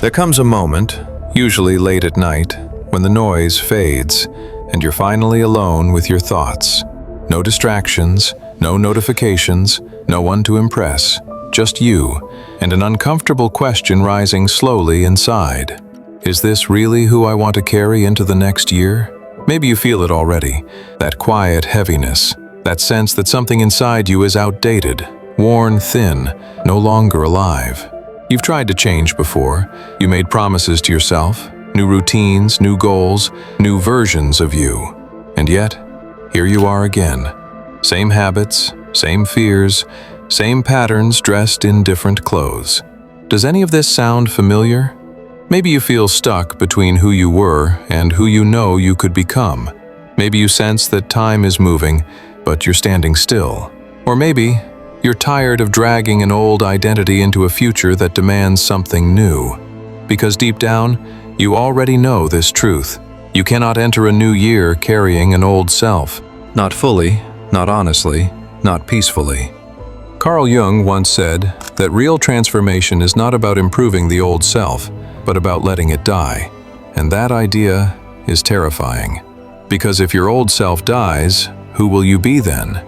There comes a moment, usually late at night, when the noise fades and you're finally alone with your thoughts. No distractions, no notifications, no one to impress, just you and an uncomfortable question rising slowly inside. Is this really who I want to carry into the next year? Maybe you feel it already, that quiet heaviness, that sense that something inside you is outdated, worn thin, no longer alive. You've tried to change before. You made promises to yourself, new routines, new goals, new versions of you. And yet, here you are again. Same habits, same fears, same patterns dressed in different clothes. Does any of this sound familiar? Maybe you feel stuck between who you were and who you know you could become. Maybe you sense that time is moving, but you're standing still. Or maybe you're tired of dragging an old identity into a future that demands something new. Because deep down, you already know this truth. You cannot enter a new year carrying an old self. Not fully, not honestly, not peacefully. Carl Jung once said that real transformation is not about improving the old self, but about letting it die. And that idea is terrifying. Because if your old self dies, who will you be then?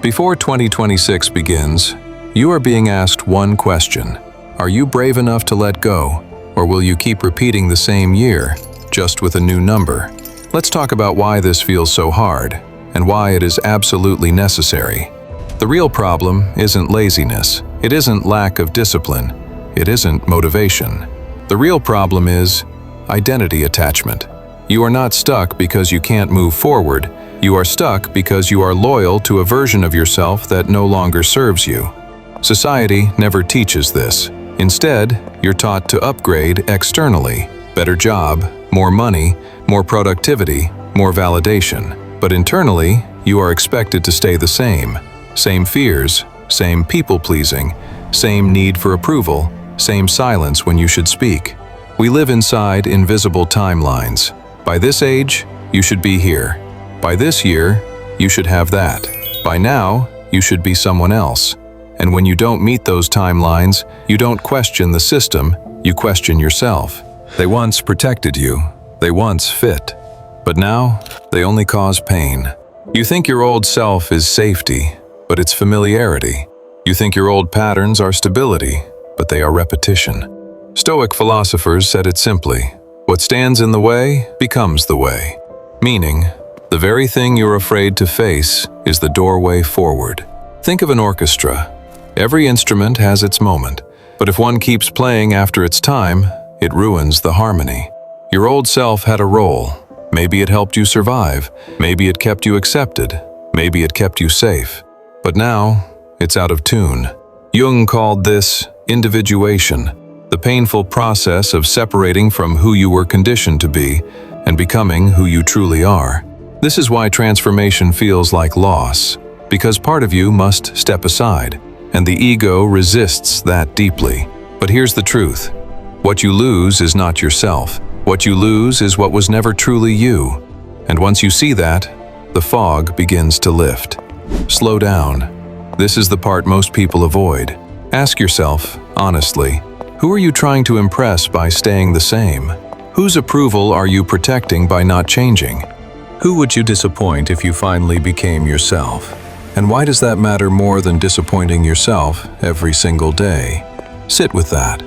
Before 2026 begins, you are being asked one question. Are you brave enough to let go? Or will you keep repeating the same year, just with a new number? Let's talk about why this feels so hard, and why it is absolutely necessary. The real problem isn't laziness. It isn't lack of discipline. It isn't motivation. The real problem is identity attachment. You are not stuck because you can't move forward. You are stuck because you are loyal to a version of yourself that no longer serves you. Society never teaches this. Instead, you're taught to upgrade externally. Better job, more money, more productivity, more validation. But internally, you are expected to stay the same. Same fears, same people-pleasing, same need for approval, same silence when you should speak. We live inside invisible timelines. By this age, you should be here. By this year, you should have that. By now, you should be someone else. And when you don't meet those timelines, you don't question the system, you question yourself. They once protected you. They once fit. But now, they only cause pain. You think your old self is safety, but it's familiarity. You think your old patterns are stability, but they are repetition. Stoic philosophers said it simply, what stands in the way becomes the way. Meaning, the very thing you're afraid to face is the doorway forward. Think of an orchestra. Every instrument has its moment, but if one keeps playing after its time, it ruins the harmony. Your old self had a role. Maybe it helped you survive. Maybe it kept you accepted. Maybe it kept you safe. But now, it's out of tune. Jung called this individuation, the painful process of separating from who you were conditioned to be and becoming who you truly are. This is why transformation feels like loss, because part of you must step aside, and the ego resists that deeply. But here's the truth. What you lose is not yourself. What you lose is what was never truly you. And once you see that, the fog begins to lift. Slow down. This is the part most people avoid. Ask yourself, honestly, who are you trying to impress by staying the same? Whose approval are you protecting by not changing? Who would you disappoint if you finally became yourself? And why does that matter more than disappointing yourself every single day? Sit with that.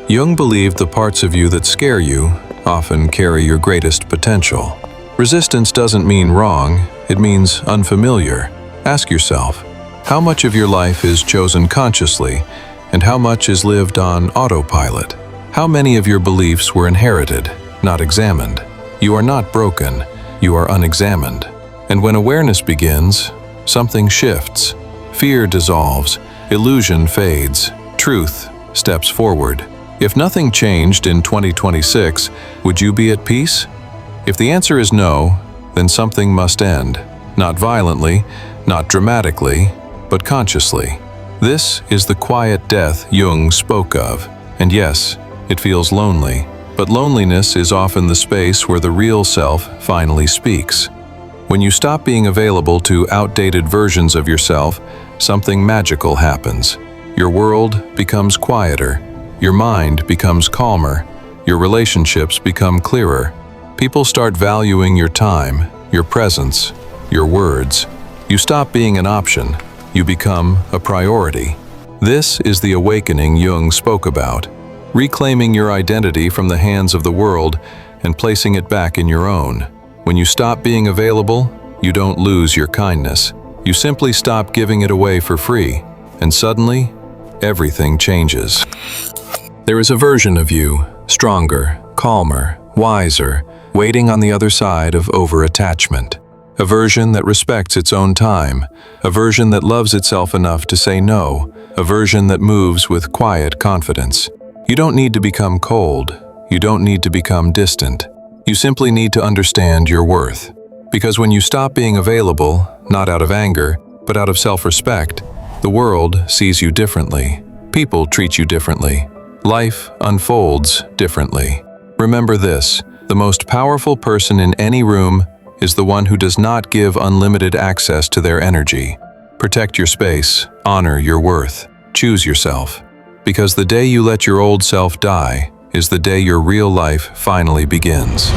Jung believed the parts of you that scare you often carry your greatest potential. Resistance doesn't mean wrong, it means unfamiliar. Ask yourself, how much of your life is chosen consciously, and how much is lived on autopilot? How many of your beliefs were inherited, not examined? You are not broken, you are unexamined. And when awareness begins, something shifts. Fear dissolves, illusion fades, truth steps forward. If nothing changed in 2026, would you be at peace? If the answer is no, then something must end. Not violently, not dramatically, but consciously. This is the quiet death Jung spoke of. And yes, it feels lonely. But loneliness is often the space where the real self finally speaks. When you stop being available to outdated versions of yourself, something magical happens. Your world becomes quieter. Your mind becomes calmer, Your relationships become clearer. People start valuing your time, your presence, your words. You stop being an option. You become a priority. This is the awakening Jung spoke about, reclaiming your identity from the hands of the world and placing it back in your own. When you stop being available, you don't lose your kindness. You simply stop giving it away for free, and suddenly, everything changes. There is a version of you, stronger, calmer, wiser, waiting on the other side of over-attachment. A version that respects its own time, a version that loves itself enough to say no, a version that moves with quiet confidence. You don't need to become cold. You don't need to become distant. You simply need to understand your worth. Because when you stop being available, not out of anger, but out of self-respect, the world sees you differently. People treat you differently. Life unfolds differently. Remember this, the most powerful person in any room is the one who does not give unlimited access to their energy. Protect your space, honor your worth, choose yourself. Because the day you let your old self die is the day your real life finally begins.